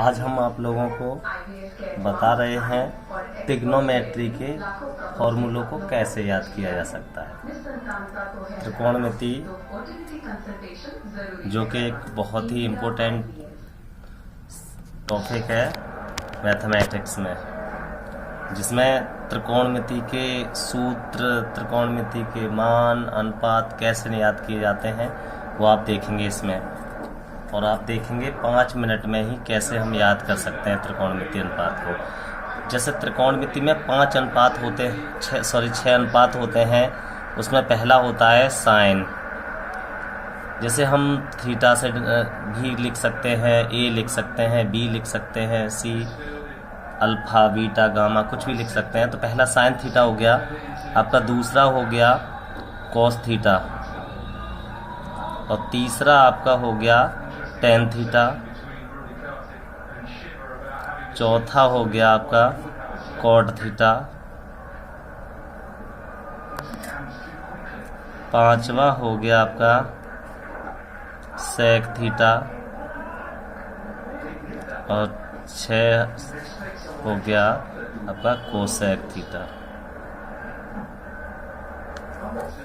आज हम आप लोगों को बता रहे हैं ट्रिग्नोमेट्री के फॉर्मूलों को कैसे याद किया जा सकता है। त्रिकोणमिति जो कि एक बहुत ही इम्पोर्टेंट टॉपिक है मैथमेटिक्स में, जिसमें त्रिकोणमिति के सूत्र, त्रिकोणमिति के मान, अनुपात कैसे याद किए जाते हैं वो आप देखेंगे इसमें। और आप देखेंगे 5 मिनट में ही कैसे हम याद कर सकते हैं त्रिकोणमिति अनुपात को। जैसे त्रिकोणमिति में 5 अनुपात होते हैं, 6 अनुपात होते हैं। उसमें पहला होता है साइन। जैसे हम थीटा से भी लिख सकते हैं, ए लिख सकते हैं, बी लिख सकते हैं, सी, अल्फा, बीटा, गामा, कुछ भी लिख सकते हैं। तो पहला साइन थीटा हो गया आपका, दूसरा हो गया कॉस थीटा, और तीसरा आपका हो गया टेन थीटा, चौथा हो गया आपका कॉट थीटा, पांचवा हो गया आपका सेक थीटा, और 6 हो गया आपका कोसेक थीटा।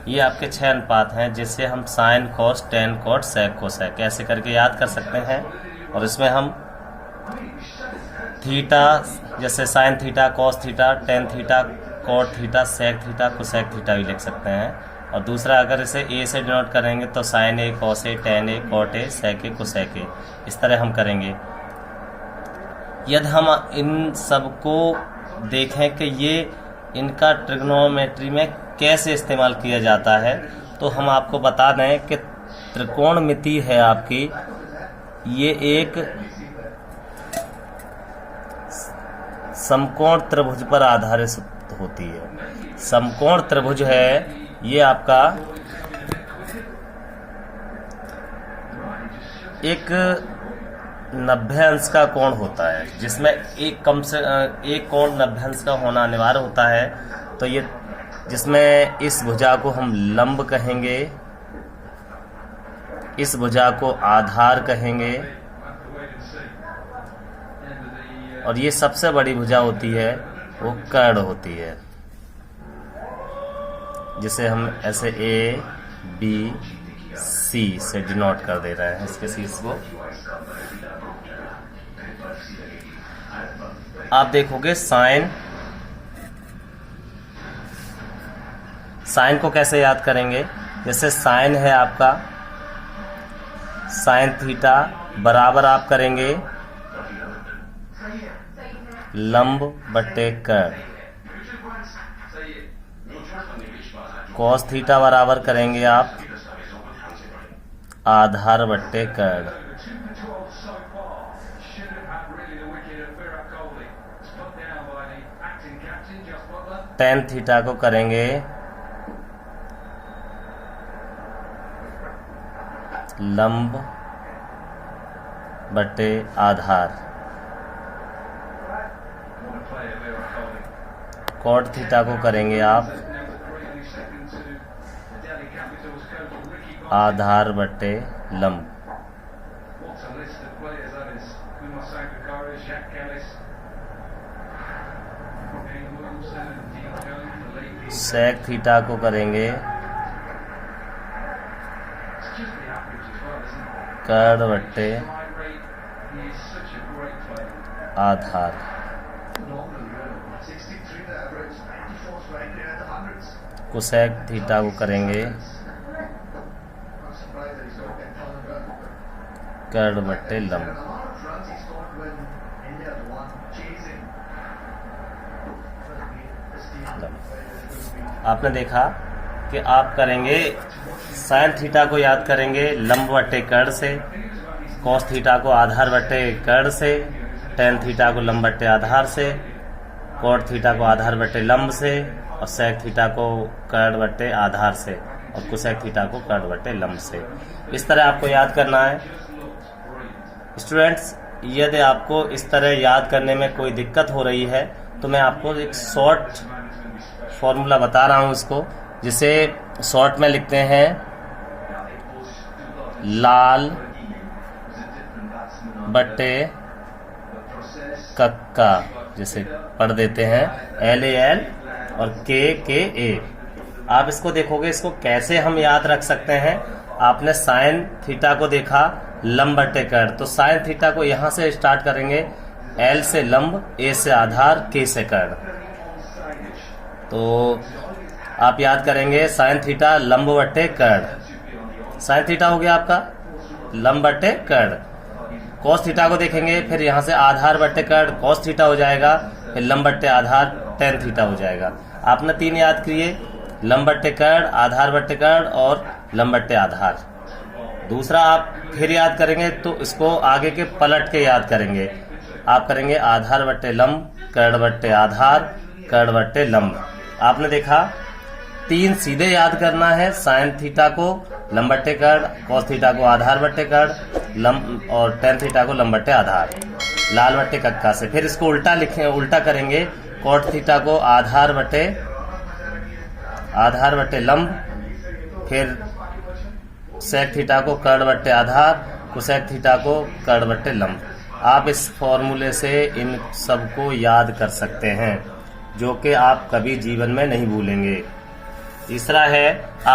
ये आपके 6 अनुपात हैं जिससे हम साइन, कॉस, टेन, कॉट, सेक, कोसेक ऐसे करके याद कर सकते हैं। और इसमें हम थीटा, जैसे sine theta, cos theta, tan theta, cot theta, sec theta, cosec theta भी लिख सकते हैं। और दूसरा अगर इसे ए से डिनोट करेंगे तो sine A, cos A, tan A, cot A, sec A, cosec A, इस तरह हम करेंगे। यदि हम इन सबको देखें कि ये इनका ट्रिग्नोमेट्री में कैसे इस्तेमाल किया जाता है, तो हम आपको बता दें कि त्रिकोणमिति है आपकी, ये एक समकोण त्रिभुज पर आधारित होती है। समकोण त्रिभुज है ये आपका एक 90 अंश का कोण होता है, जिसमें एक कोण 90 अंश का होना अनिवार्य होता है। तो ये जिसमें इस भुजा को हम लंब कहेंगे, इस भुजा को आधार कहेंगे, और ये सबसे बड़ी भुजा होती है वो कर्ण होती है, जिसे हम ऐसे ए, बी, सी से डिनोट कर दे रहे हैं इसके शीर्ष को। आप देखोगे साइन को कैसे याद करेंगे। जैसे साइन है आपका साइन थीटा बराबर आप करेंगे लंब बट्टे कर्ण। कॉस थीटा बराबर करेंगे आप आधार बट्टे कर्ण। टेन थीटा को करेंगे लंब बटे आधार। कॉट थीटा को करेंगे आप आधार बटे लंब। सेक थीटा को करेंगे कर्ण बट्टे आधार। कोसेक थीटा को करेंगे कर्ण बट्टे लंब। आपने देखा कि आप करेंगे साइन थीटा को याद करेंगे लंब बट्टे कर्ण से, कॉस थीटा को आधार बट्टे कर्ण से, टेन थीटा को लंब बट्टे आधार से, कॉट थीटा को आधार बट्टे लंब से, और सेक थीटा को कर्ण बट्टे आधार से, और कोसेक थीटा को कर्ण बट्टे लंब से। इस तरह आपको याद करना है। स्टूडेंट्स, यदि आपको इस तरह याद करने में कोई दिक्कत हो रही है तो मैं आपको एक शॉर्ट फॉर्मूला बता रहा हूँ इसको, जिसे शॉर्ट में लिखते हैं लाल बट्टे कक्का, जैसे पढ़ देते हैं LAL और KKA। आप इसको देखोगे, इसको कैसे हम याद रख सकते हैं। आपने साइन थीटा को देखा, लंब बटे कर्ण, तो साइन थीटा को यहां से स्टार्ट करेंगे, L से लंब, A से आधार, K से कर्ण। तो आप याद करेंगे साइन थीटा लंब बटे कर्ण, साइन थीटा हो गया आपका लंब बटे कर्ण। कॉस थीटा को देखेंगे, फिर यहां से आधार बटे कर्ण, कॉस थीटा हो जाएगा, फिर लंब बटे आधार, टेन थीटा हो जाएगा। आपने 3 याद किए, लंब बटे कर्ण, आधार बटे कर्ण और लंब बटे आधार। दूसरा आप फिर याद करेंगे तो इसको आगे के पलट के याद करेंगे। आप करेंगे आधार बटे लंब, कर्ण बटे आधार, कर्ण बटे लंब। आपने देखा 3 सीधे याद करना है, साइन थीटा को लंब बटे कर्ण, कॉस थीटा को आधार बटे कर्ण, लंब और टेन थीटा को लंब बटे आधार, लाल बटे कक्का से। फिर इसको उल्टा लिखें, उल्टा करेंगे, कॉट थीटा को आधार बटे लंब, फिर सेक थीटा को कर्ण बटे आधार, कोसेक थीटा को कर्ण बटे लंब। आप इस फॉर्मूले से इन सबको याद कर सकते हैं, जो कि आप कभी जीवन में नहीं भूलेंगे। तीसरा है आप